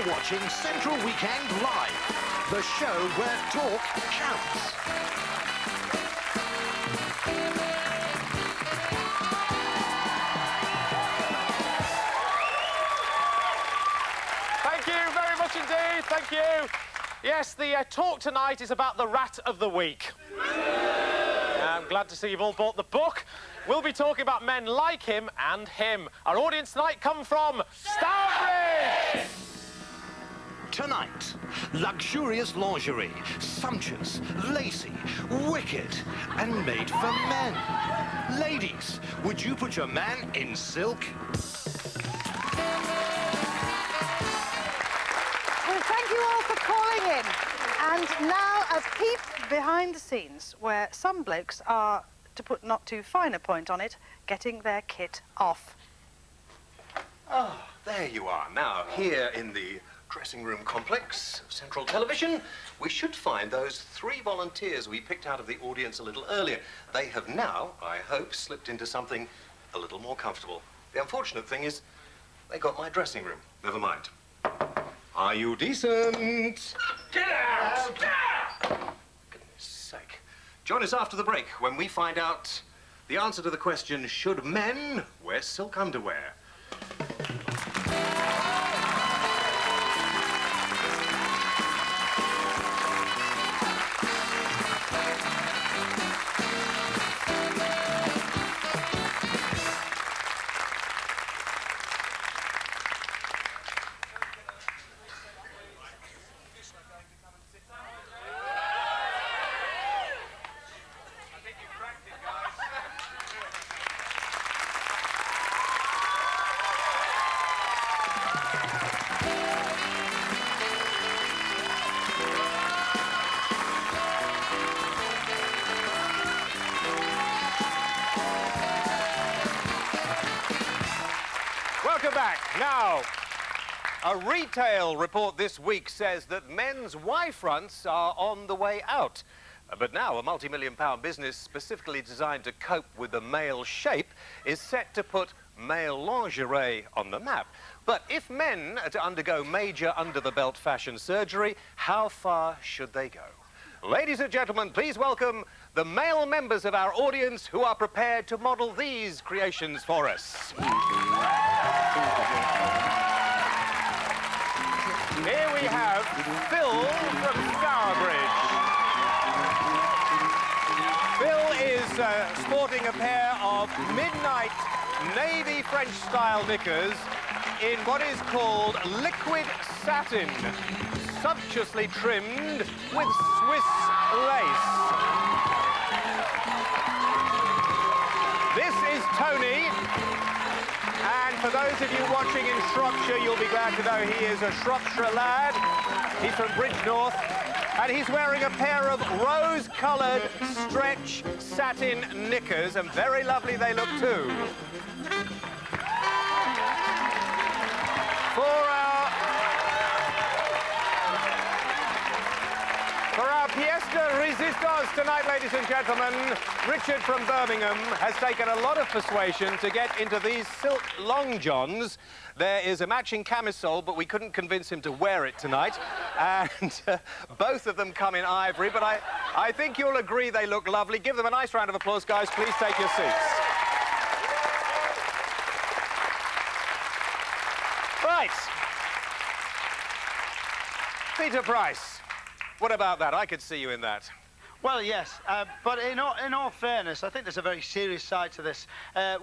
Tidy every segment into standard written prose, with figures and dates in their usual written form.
watching Central Weekend Live, the show where talk counts. Thank you very much indeed, thank you. Yes, the talk tonight is about the rat of the week. I'm glad to see you've all bought the book. We'll be talking about men like him and him. Our audience tonight come from Stourbridge! Tonight, luxurious lingerie, sumptuous, lacy, wicked, and made for men. Ladies, would you put your man in silk? Well, thank you all for calling in. And now a peep behind the scenes, where some blokes are, to put not too fine a point on it, getting their kit off. Oh, there you are. Now, here in the dressing room complex of Central Television, we should find those 3 volunteers we picked out of the audience a little earlier. They have now, I hope, slipped into something a little more comfortable. The unfortunate thing is, they got my dressing room. Never mind. Are you decent? Get out! Goodness sake. Join us after the break when we find out the answer to the question, should men wear silk underwear? Welcome back. Now, a retail report this week says that men's Y-fronts are on the way out. But now a multi-million-pound business specifically designed to cope with the male shape is set to put male lingerie on the map. But if men are to undergo major under-the-belt fashion surgery, how far should they go? Ladies and gentlemen, please welcome the male members of our audience who are prepared to model these creations for us. Here we have Phil from Stourbridge. Phil is sporting a pair of midnight navy French-style knickers in what is called liquid satin, sumptuously trimmed with Swiss lace. This is Tony, and for those of you watching in Shropshire, you'll be glad to know he is a Shropshire lad. He's from Bridgnorth, and he's wearing a pair of rose-coloured stretch satin knickers, and very lovely they look too. For our pièce de résistance tonight, ladies and gentlemen, Richard from Birmingham has taken a lot of persuasion to get into these silk long johns. There is a matching camisole, but we couldn't convince him to wear it tonight. And both of them come in ivory, but I think you'll agree they look lovely. Give them a nice round of applause, guys. Please take your seats. Right. Peter Price, what about that? I could see you in that. Well, yes, but in all fairness, I think there's a very serious side to this.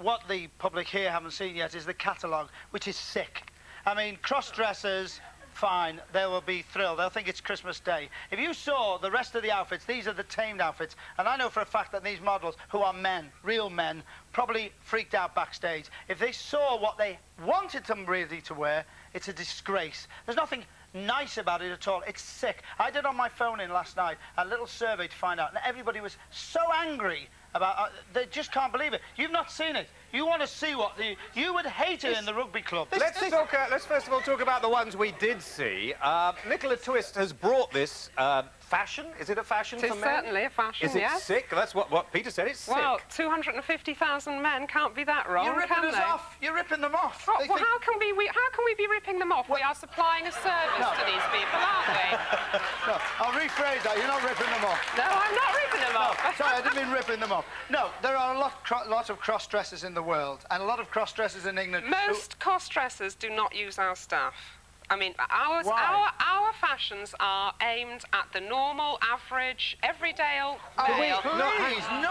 What the public here haven't seen yet is the catalogue, which is sick. I mean, cross-dressers, fine, they will be thrilled. They'll think it's Christmas Day. If you saw the rest of the outfits, these are the tamed outfits, and I know for a fact that these models, who are men, real men, probably freaked out backstage. If they saw what they wanted them really to wear, it's a disgrace. There's nothing nice about it at all. It's sick. I did on my phone in last night a little survey to find out, and everybody was so angry about they just can't believe it. You've not seen it. You want to see what you would hate it in the rugby club. Let's first of all talk about the ones we did see. Nicola Twist has brought this fashion? Is it a fashion It for is men? certainly a fashion, Is it yes. sick? That's what Peter said. It's Well, sick. 250,000 men can't be that wrong, You're ripping can us they? off. You're ripping them off. Oh, They well, think- how can we be ripping them off? We are supplying a service to these people, aren't we? No, I'll rephrase that. You're not ripping them off. No, I'm not ripping them off. Sorry, I didn't mean ripping them off. No, there are a lot of cross-dressers in the world, and a lot of cross-dressers in England. Most cross-dressers do not use our stuff. I mean, our fashions are aimed at the normal, average, everyday old male.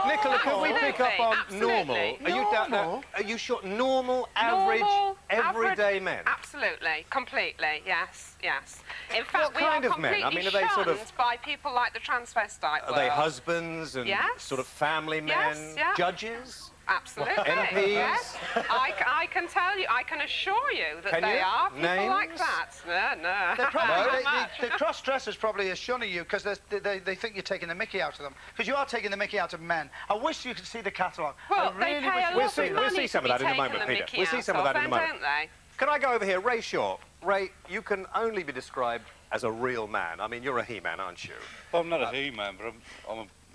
Nicola, can we pick up on Absolutely. normal? Are you sure? Normal, average, Normal, everyday average- men? Absolutely, completely, yes, yes. In fact, What kind we are of men? I completely mean, are they sort of- shunned by people like the transvestite Are they world. husbands and Yes. sort of family Yes, men? yeah. Judges? Absolutely. MPs? Yes. I can tell you, I can assure you that Can they you? are people like Names? that. No. They're probably, Not much. the cross-dressers probably are shunning you because they think you're taking the mickey out of them. Because you are taking the mickey out of men. I wish you could see the catalogue. Well, I they really pay wish a you lot could see of it. We'll money see some to of that be in a taken moment, the Peter. Mickey We'll see out some of that in a then, moment. don't they? Can I go over here? Ray Shaw. Ray, you can only be described as a real man. I mean, you're a he-man, aren't you? Well, I'm not a he-man, but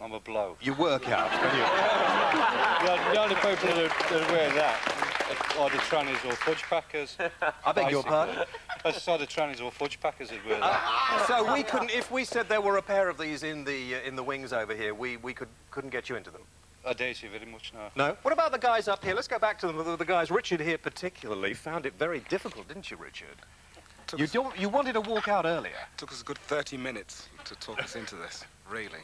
I'm a bloke. You work out, can you? The only people that wear that are the trannies or fudge packers. I beg your basically. pardon? That's the trannies or fudge packers that wear that. So we couldn't, if we said there were a pair of these in the wings over here, we couldn't get you into them. I doubt you very much now. No. What about the guys up here? Let's go back to them. The guys, Richard here particularly, found it very difficult, didn't you, Richard? You wanted to walk out earlier. Took us a good 30 minutes to talk us into this, really.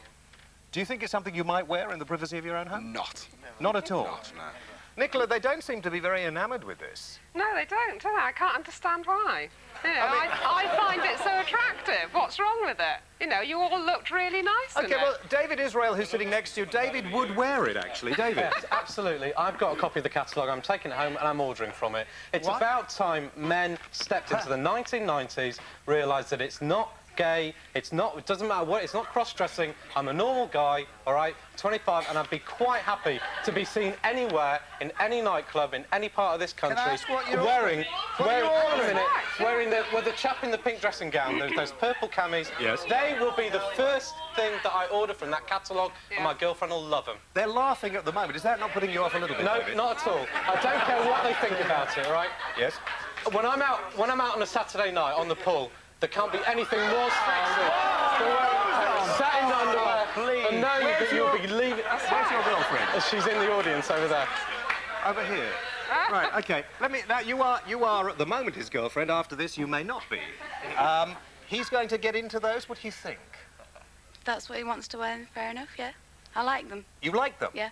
Do you think it's something you might wear in the privacy of your own home? Not. Not at all. Not, no. Nicola, they don't seem to be very enamoured with this. No, they don't, do they? I can't understand why. Yeah, I find it so attractive. What's wrong with it? You know, you all looked really nice in Okay, it. well, David Israel, who's sitting next to you, David would wear it, actually. David. Yes, absolutely. I've got a copy of the catalogue. I'm taking it home and I'm ordering from it. It's What? about time men stepped into the 1990s, realised that it's not gay, it doesn't matter what, it's not cross-dressing. I'm a normal guy, all right, 25, and I'd be quite happy to be seen anywhere, in any nightclub, in any part of this country, I ask what you're wearing, ordering? hang on a minute, wearing the chap in the pink dressing gown, those purple camis. Yes. They will be the first thing that I order from that catalogue, and my girlfriend will love them. They're laughing at the moment. Is that not putting you off a little bit, No, David? not at all. I don't care what they think about it, all right? Yes? When I'm out on a Saturday night on the pool, there can't be anything more sexy than wearing satin underwear and knowing that you'll be leaving. Where's your girlfriend? She's in the audience over there. Over here. Right, okay. Now, you are at the moment his girlfriend. After this, you may not be. He's going to get into those. What do you think? That's what he wants to wear, fair enough, yeah. I like them, You like them? yeah.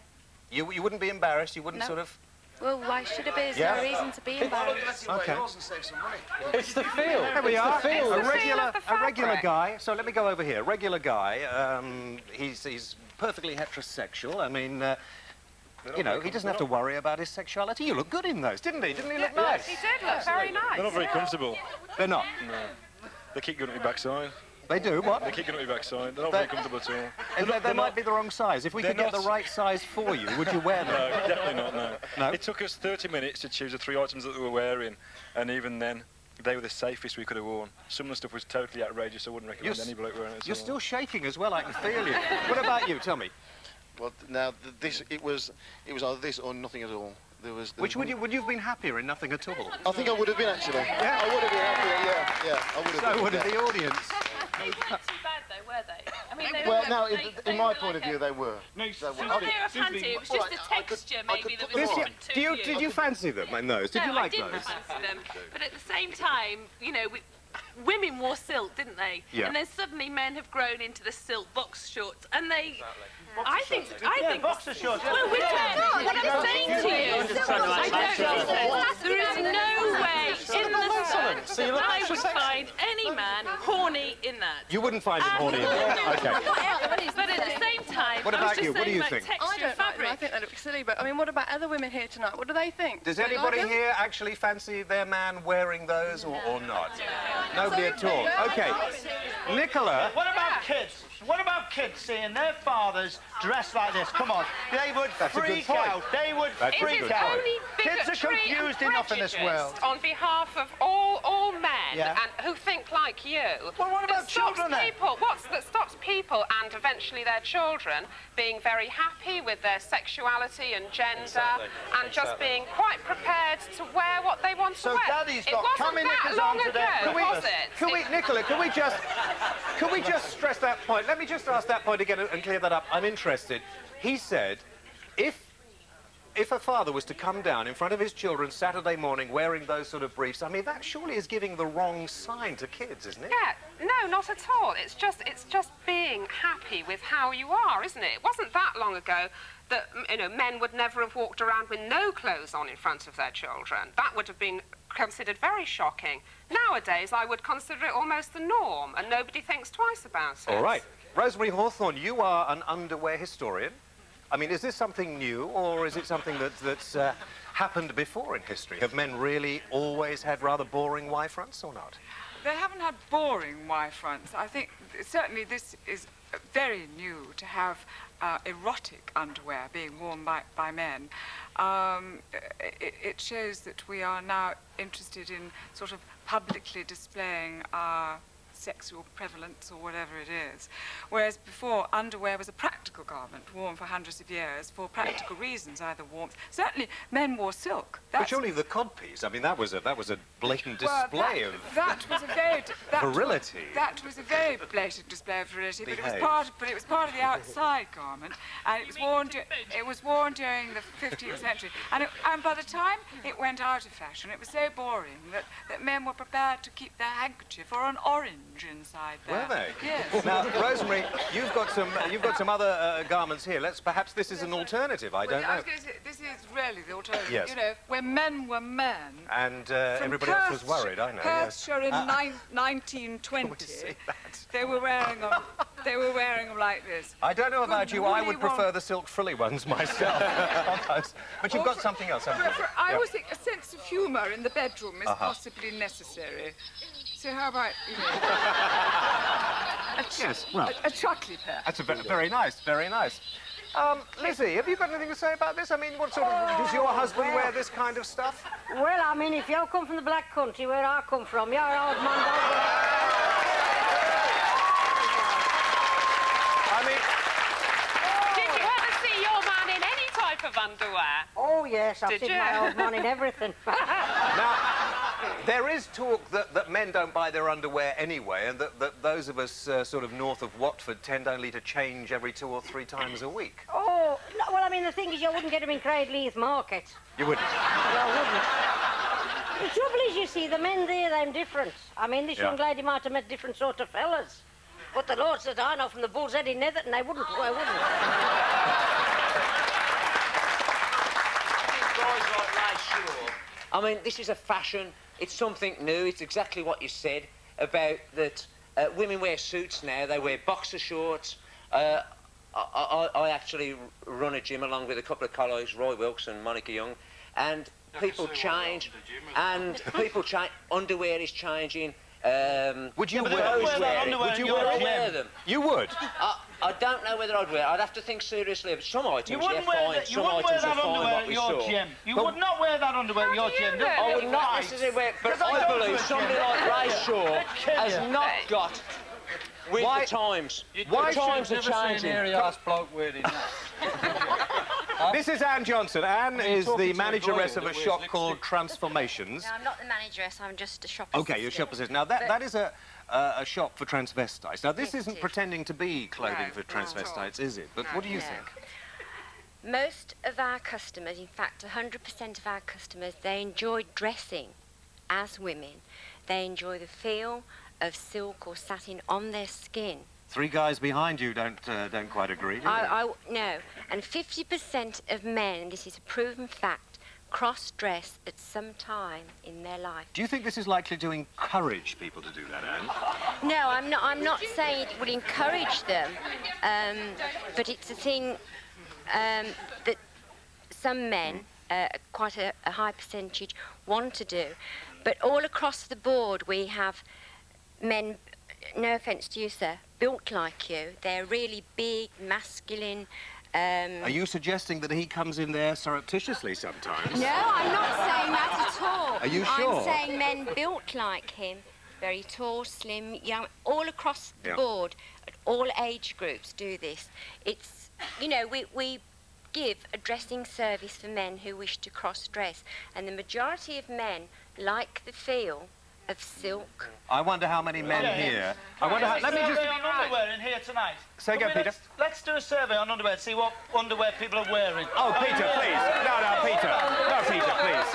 You wouldn't be embarrassed? You wouldn't No. sort of... Well, why should it be? There's Yeah. no reason to be embarrassed. Okay. It's the feel. There we are. The feel. A the feel regular, of the a regular fabric. guy. So let me go over here. Regular guy. He's perfectly heterosexual. I mean, you know, he doesn't have to worry about his sexuality. You look good in those, didn't he? Didn't he look nice? He did look very nice. They're not very yeah. comfortable. They're not. They keep going up your backside. They do. What? They keep going up your backside. They're not They- very comfortable at all. And they might be the wrong size. If we could they're get the not- right size for you, would you wear them? No, definitely not, no. No? It took us 30 minutes to choose the 3 items that we were wearing, and even then, they were the safest we could have worn. Some of the stuff was totally outrageous. I wouldn't recommend any bloke wearing it at You're all. still shaking as well. I can feel you. What about you? Tell me. Well, now it was either this or nothing at all. Which would you have been happier in nothing at all? I think I would have been actually. Yeah? I would have been happier. Yeah, I would have. So been, would have yeah. the audience. They weren't too bad though, were they? I mean, they Well, were, now, they in my were point of like view, they were. They They were. were a fancy. It was just the texture maybe that was This, different to you. did you fancy them in those? Did no, you like I didn't those? fancy them. But at the same time, you know, women wore silk, didn't they? Yeah. And then suddenly men have grown into the silk box shorts, and they. I think. Boxer shorts. Well, what I'm saying to you, I don't listen. There is no way in the sun So you look I extra would sexy. find any man horny in that. You wouldn't find them horny in them. Okay. But at the same time, What I was about just you? What do saying you about think? texture I don't fabric. know. I think they look silly, but I mean, what about other women here tonight? What do they think? Does Do they anybody like them? here actually fancy their man wearing those or not? Nobody at all. Okay. Nicola. What about kids? What about kids seeing their fathers dressed like this? Come on. They would freak out. They would freak out. Kids are confused enough in this world. On behalf of all men and who think like you. Well, what about children then? That stops people and eventually their children being very happy with their sexuality and gender and just being quite prepared to wear what they want to wear. So Daddy's got cami knickers on today. Nicola, can we just stress that point? Let me just ask that point again and clear that up. I'm interested. He said, if a father was to come down in front of his children Saturday morning wearing those sort of briefs, I mean, that surely is giving the wrong sign to kids, isn't it? Yeah, no, not at all. It's just being happy with how you are, isn't it? It wasn't that long ago that, you know, men would never have walked around with no clothes on in front of their children. That would have been considered very shocking. Nowadays, I would consider it almost the norm, and nobody thinks twice about it. All right. Rosemary Hawthorne, you are an underwear historian. I mean, is this something new, or is it something that's happened before in history? Have men really always had rather boring Y-fronts, or not? They haven't had boring Y-fronts. I think certainly this is very new to have erotic underwear being worn by men. It shows that we are now interested in sort of publicly displaying our sexual prevalence or whatever it is. Whereas before, underwear was a practical garment worn for hundreds of years for practical reasons, either warmth. Certainly, men wore silk. But surely the codpiece, I mean, that was a blatant display of that was a very virility. That was a very blatant display of virility, but it was part of the outside garment, and it was worn during the 15th century. And by the time it went out of fashion, it was so boring that men were prepared to keep their handkerchief or an orange inside there. Were they? Yes. Now, Rosemary, you've got some other garments here. Perhaps this is an alternative. I don't know. I was going to say, this is really the alternative. Yes. You know, when men were men. And everybody else was worried. I know. Perthshire in 1920. They were wearing them. They were wearing them like this. I don't know about you. I would prefer the silk frilly ones myself. Almost. But you've got something else, haven't you? I always think a sense of humour in the bedroom is possibly necessary. So how about, you know, a chuckly pair? That's very nice, very nice. Lizzie, have you got anything to say about this? I mean, what sort of, does your husband wear this kind of stuff? Well, I mean, if you come from the black country where I come from, you're an old man. I mean... Did you ever see your man in any type of underwear? Oh, yes, I've seen my old man in everything. Now, there is talk that men don't buy their underwear anyway, and that those of us sort of north of Watford tend only to change every 2 or 3 times a week. Oh, no, well, I mean, the thing is, you wouldn't get them in Craigleith Market. You wouldn't? You wouldn't. The trouble is, you see, the men there, they're different. I mean, this young lady might have met different sort of fellas. But the Lord said, I know from the Bull's Head in Netherton, they wouldn't. I wouldn't. I mean, this is a fashion. It's something new. It's exactly what you said about that women wear suits now. They wear boxer shorts. I actually run a gym along with a couple of colleagues, Roy Wilkes and Monica Young, and people change. And people change. Underwear is changing. Would you wear them? You would? I don't know whether I'd wear it. I'd have to think seriously of some items. You wouldn't wear that underwear at your gym. You would not wear that underwear at your gym. I would not necessarily wear it, but I believe somebody like Ray Shaw has not got with the times. Why the times are changing. Hairy-ass bloke wearing that? This is Anne Johnson. Anne is the manageress of a shop called Transformations. No, I'm not the manageress, I'm just a shop assistant. OK, you're shop assistant. Now, that is a shop for transvestites. Now, this isn't pretending to be clothing for transvestites, is it? But what do you think? Most of our customers, in fact, 100% of our customers, they enjoy dressing as women. They enjoy the feel of silk or satin on their skin. 3 guys behind you don't quite agree, do they? No, and 50% of men, and this is a proven fact, cross-dress at some time in their life. Do you think this is likely to encourage people to do that, Anne? No, I'm not saying it will encourage them, but it's a thing that some men, quite a high percentage, want to do. But all across the board, we have men no offence to you, sir, built like you. They're really big, masculine. Are you suggesting that he comes in there surreptitiously sometimes? No, I'm not saying that at all. Are you sure? I'm saying men built like him, very tall, slim, young, all across the board, all age groups do this. It's, you know, we give a dressing service for men who wish to cross-dress, and the majority of men like the feel of silk. I wonder how many men here... I wonder how... Let me just... on underwear in here tonight. Say again, Peter. Let's do a survey on underwear, see what underwear people are wearing. Oh, Peter, please. No, Peter. No, Peter, please.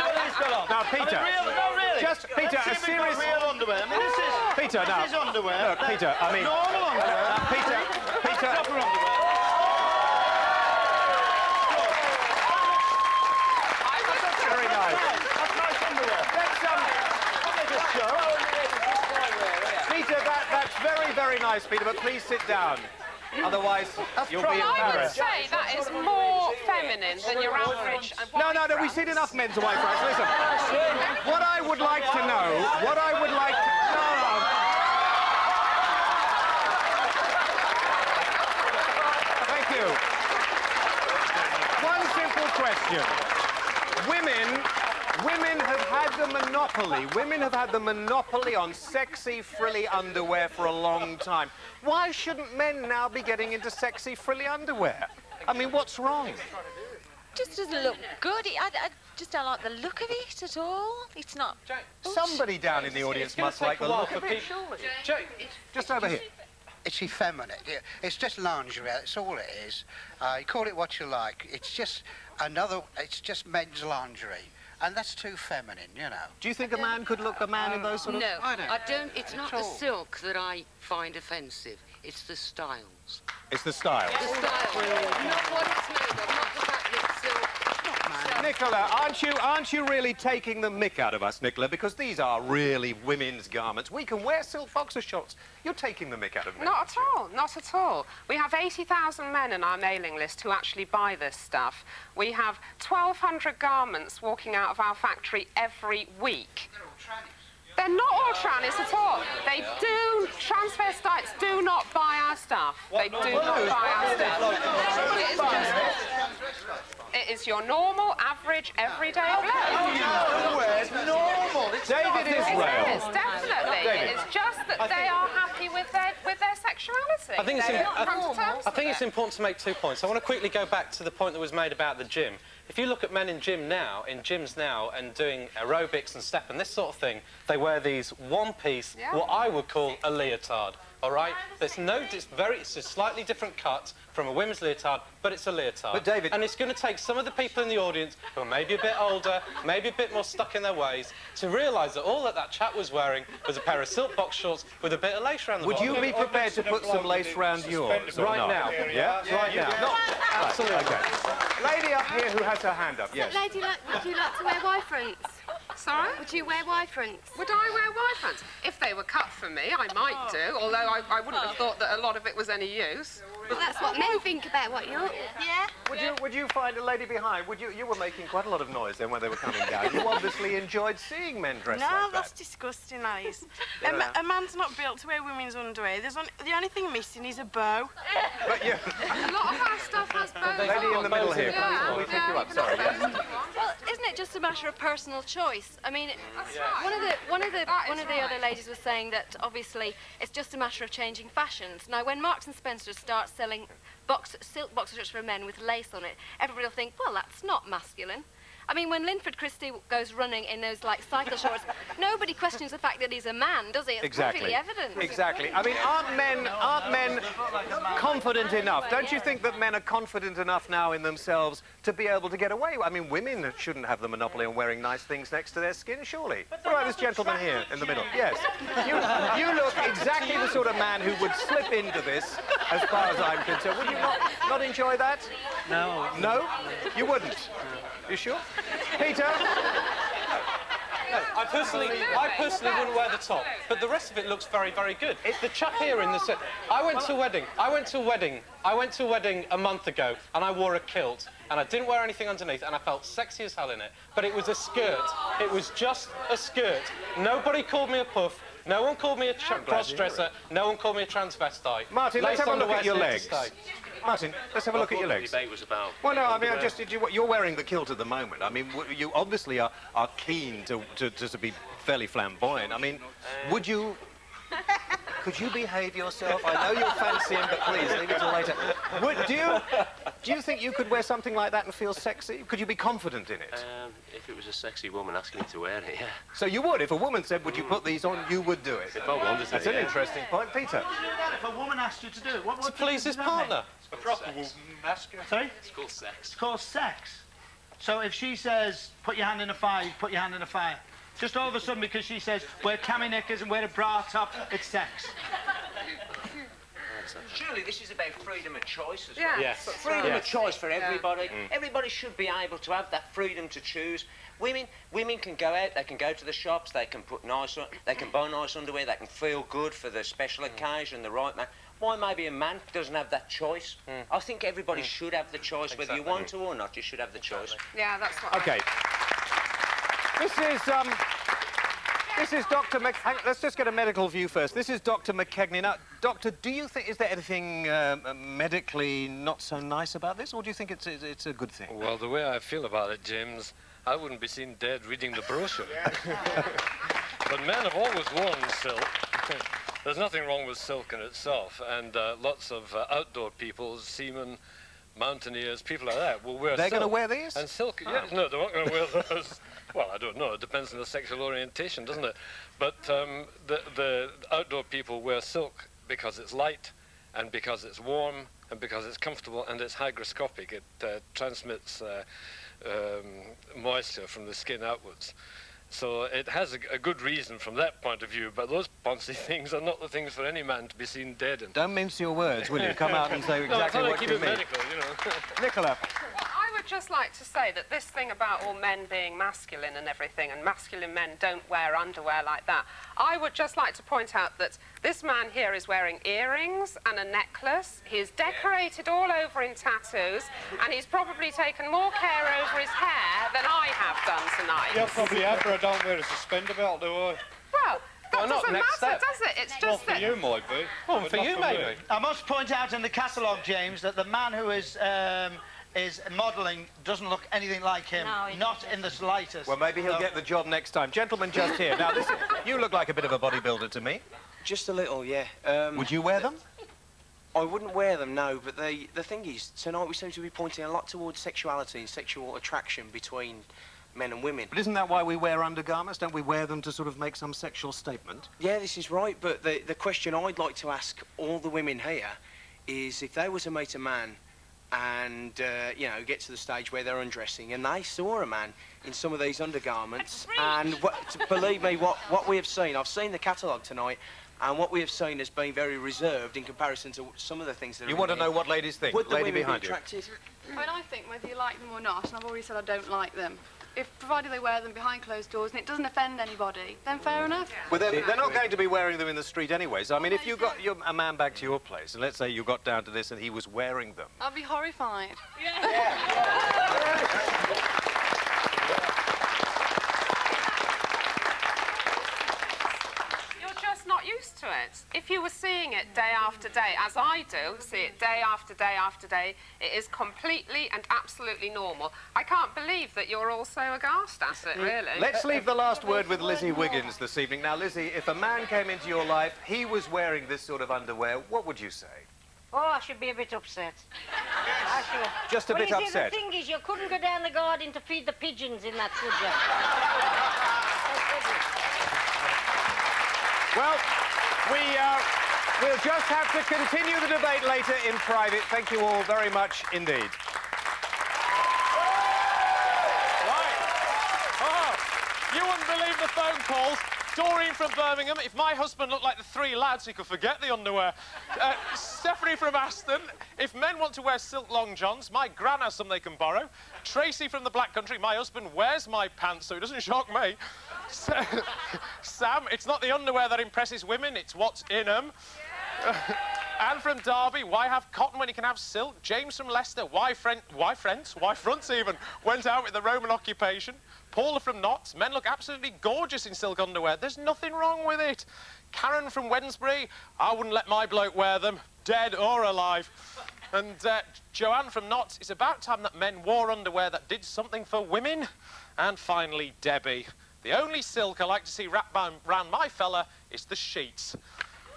Now, Peter. No, really. Just, Peter, a serious... real underwear. I mean, this is... Peter, no. This is underwear. Look, Peter, I mean... Normal underwear. Peter. Proper underwear. Very nice. That's nice underwear. Peter, that's very, very nice, Peter, but please sit down. Otherwise, you'll be I would embarrassed. say that is more feminine than your average. No, we've seen enough men's wife rights. Listen, what I would like to know, Thank you. One simple question. Women have had the monopoly. Women have had the monopoly on sexy, frilly underwear for a long time. Why shouldn't men now be getting into sexy, frilly underwear? I mean, what's wrong? Just doesn't look good. I just don't like the look of it at all. It's not... Somebody down in the audience must like the look of it. Just over here. It's effeminate. It's just lingerie. That's all it is. You call it what you like. It's just it's just men's lingerie. And that's too feminine, you know. Do you think a man could look a man in those sort of... No, I don't. It's not the silk that I find offensive. It's the styles. It's the style. The style. Not what it's made of, not the fact that it's silk. Nicola, aren't you really taking the mick out of us, Nicola? Because these are really women's garments. We can wear silk boxer shorts. You're taking the mick out of me. Not at all, not at all. We have 80,000 men in our mailing list who actually buy this stuff. We have 1,200 garments walking out of our factory every week. They're not all trannies at all. They do, transvestites do not buy our stuff. They do not buy our stuff. It is your normal, average, everyday Where's normal? David Israel. It is, definitely. David. It is just that they are happy with their sexuality. I think, I think it's important to make 2 points. I want to quickly go back to the point that was made about the gym. If you look at men in gyms now, and doing aerobics and step and this sort of thing, they wear these one-piece, what I would call a leotard. All right, it's a slightly different cut from a women's leotard, but it's a leotard. But David, and it's going to take some of the people in the audience who are maybe a bit older, maybe a bit more stuck in their ways, to realise that all that chap was wearing was a pair of silk box shorts with a bit of lace around the bottom. Would you be prepared to put some lace around yours? Right now? Yeah, right now. No, absolutely. Okay. Lady up here who has her hand up. Yes. Lady, would you like to wear Y fronts? Sorry? Would you wear Y fronts? Would I wear Y fronts? If they were cut for me, I might do, although I wouldn't have thought that a lot of it was any use. Well, that's what men think about what you're... Yeah. Would you find a lady behind? You were making quite a lot of noise then when they were coming down. You obviously enjoyed seeing men dressed like that. No, that's disgusting, that is. A man's not built to wear women's underwear. The only thing missing is a bow. But you... A lot of our stuff has bows. Lady in the middle here. Can we pick you up? Sorry, yes. Well, isn't it just a matter of personal choice? I mean, one of the other ladies was saying that obviously it's just a matter of changing fashions. Now, when Marks and Spencer starts selling silk boxer shorts for men with lace on it, everybody will think, well, that's not masculine. I mean, when Linford Christie goes running in those, like, cycle shorts, nobody questions the fact that he's a man, does he? It's perfectly evident. Exactly. I mean, aren't men confident enough? Don't you think that men are confident enough now in themselves to be able to get away? I mean, women shouldn't have the monopoly on wearing nice things next to their skin, surely. What about this gentleman here in the middle? Yes. You look exactly the sort of man who would slip into this, as far as I'm concerned. Would you not enjoy that? No. No? You wouldn't? You sure? Peter? No, I personally wouldn't wear the top, but the rest of it looks very, very good. The chap here in the set. I went to a wedding a month ago, and I wore a kilt, and I didn't wear anything underneath, and I felt sexy as hell in it. But it was a skirt. It was just a skirt. Nobody called me a puff. No one called me a cross-dresser. No one called me a transvestite. Martin, let's have a look at your legs. Stay. Martin, let's have a look at your legs. The debate was about. Well, no, I mean, you're wearing the kilt at the moment. I mean, you obviously are keen to be fairly flamboyant. I mean, would you... Could you behave yourself? I know you'll fancy him, but please, leave it till later. Do you think you could wear something like that and feel sexy? Could you be confident in it? If it was a sexy woman asking me to wear it, yeah. So you would? If a woman said, would you put these on, you would do it? If I wanted to, That's an interesting point. Peter? Would you do that if a woman asked you to do it? What To please his partner. A proper woman ask you. Sorry? It's called sex. It's called sex. So if she says, put your hand in the fire, you put your hand in the fire. Just all of a sudden, because she says, wear cami knickers and wear a bra top, it's sex. Surely this is about freedom of choice as Yeah. well. Yes. Freedom of choice for Yeah. everybody. Everybody should be able to have that freedom to choose. Women can go out, they can go to the shops, they can they can buy nice underwear, they can feel good for the special occasion, the right man. Why maybe a man doesn't have that choice? I think everybody should have the choice, whether you want to or not, you should have the choice. Yeah, that's what Okay. This is Dr. Let's just get a medical view first. This is Dr. McKegney. Now, Doctor, do you think, is there anything medically not so nice about this, or do you think it's a good thing? Well, the way I feel about it, James, I wouldn't be seen dead reading the brochure. But men have always worn silk. There's nothing wrong with silk in itself, and lots of outdoor people, seamen, mountaineers, people like that will wear silk. They're going to wear these? And silk, yeah, no, they're not going to wear those. Well, I don't know. It depends on the sexual orientation, doesn't it? But the outdoor people wear silk because it's light and because it's warm and because it's comfortable and it's hygroscopic. It transmits moisture from the skin outwards. So it has a good reason from that point of view, but those poncy things are not the things for any man to be seen dead in. Don't mince your words, will you? Come out and say exactly what you mean. Keep it medical, you know. Nicola. I would just like to say that this thing about all men being masculine and everything, and masculine men don't wear underwear like that, I would just like to point out that this man here is wearing earrings and a necklace. He's decorated all over in tattoos, and he's probably taken more care over his hair than I have done tonight. Yeah, probably have, but I don't wear a suspender belt, do I? Well, that not doesn't next matter, step. does it? It's Well, just for that... you might be. Well, but for not you me. maybe. I must point out in the catalogue, James, that the man who is modelling doesn't look anything like him. No, he not in the slightest. Well, maybe he'll get the job next time. Gentlemen, just here. Now, you look like a bit of a bodybuilder to me. Just a little, yeah. Would you wear them? I wouldn't wear them, no, but the thing is, tonight we seem to be pointing a lot towards sexuality and sexual attraction between men and women. But isn't that why we wear undergarments? Don't we wear them to sort of make some sexual statement? Yeah, this is right, but the question I'd like to ask all the women here is if they were to meet a man and, you know, get to the stage where they're undressing and they saw a man in some of these undergarments, and believe me, what we have seen, I've seen the catalogue tonight, and what we have seen has been very reserved in comparison to some of the things that You are want to in know here. what ladies think? Would the Lady women behind be you. attracted? I mean, I think whether you like them or not, and I've already said I don't like them, if provided they wear them behind closed doors and it doesn't offend anybody, then fair enough. Well, they're not going to be wearing them in the street anyway. So, I mean, if you got a man back to your place, and let's say you got down to this and he was wearing them. I'd be horrified. You're just not used to it. If you were seeing it day after day, as I do, see it day after day after day, it is completely and absolutely normal. I can't believe that you're all so aghast at it, really. Let's leave the last word with Lizzie Wiggins this evening. Now, Lizzie, if a man came into your life, he was wearing this sort of underwear, what would you say? Oh, I should be a bit upset. I should. Just a bit you see, upset. the thing is, you couldn't go down the garden to feed the pigeons in that, could you? Well, we'll just have to continue the debate later in private. Thank you all very much indeed. Right. Oh, you wouldn't believe the phone calls. Doreen from Birmingham. If my husband looked like the three lads, he could forget the underwear. Stephanie from Aston. If men want to wear silk long johns, my gran has some they can borrow. Tracy from the Black Country. My husband wears my pants, so it doesn't shock me. Sam, it's not the underwear that impresses women, it's what's in them. Anne from Derby, why have cotton when you can have silk? James from Leicester, why fronts even, went out with the Roman occupation. Paula from Notts, men look absolutely gorgeous in silk underwear. There's nothing wrong with it. Karen from Wednesbury, I wouldn't let my bloke wear them, dead or alive. And Joanne from Notts, it's about time that men wore underwear that did something for women. And finally, Debbie, the only silk I like to see wrapped round my fella is the sheets.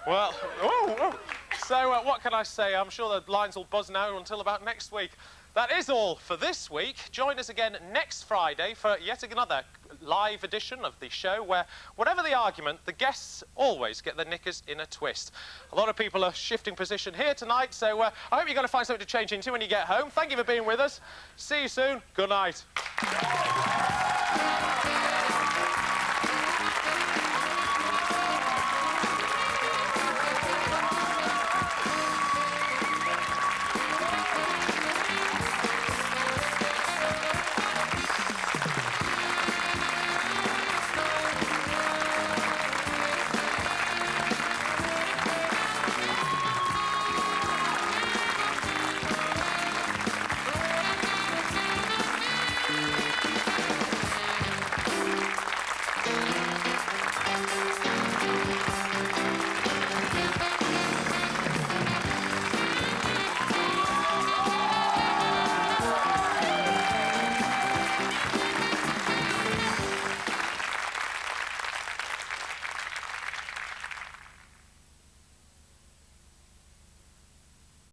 Well, so what can I say? I'm sure the lines will buzz now until about next week. That is all for this week. Join us again next Friday for yet another live edition of the show where, whatever the argument, the guests always get their knickers in a twist. A lot of people are shifting position here tonight, so I hope you're going to find something to change into when you get home. Thank you for being with us. See you soon. Good night.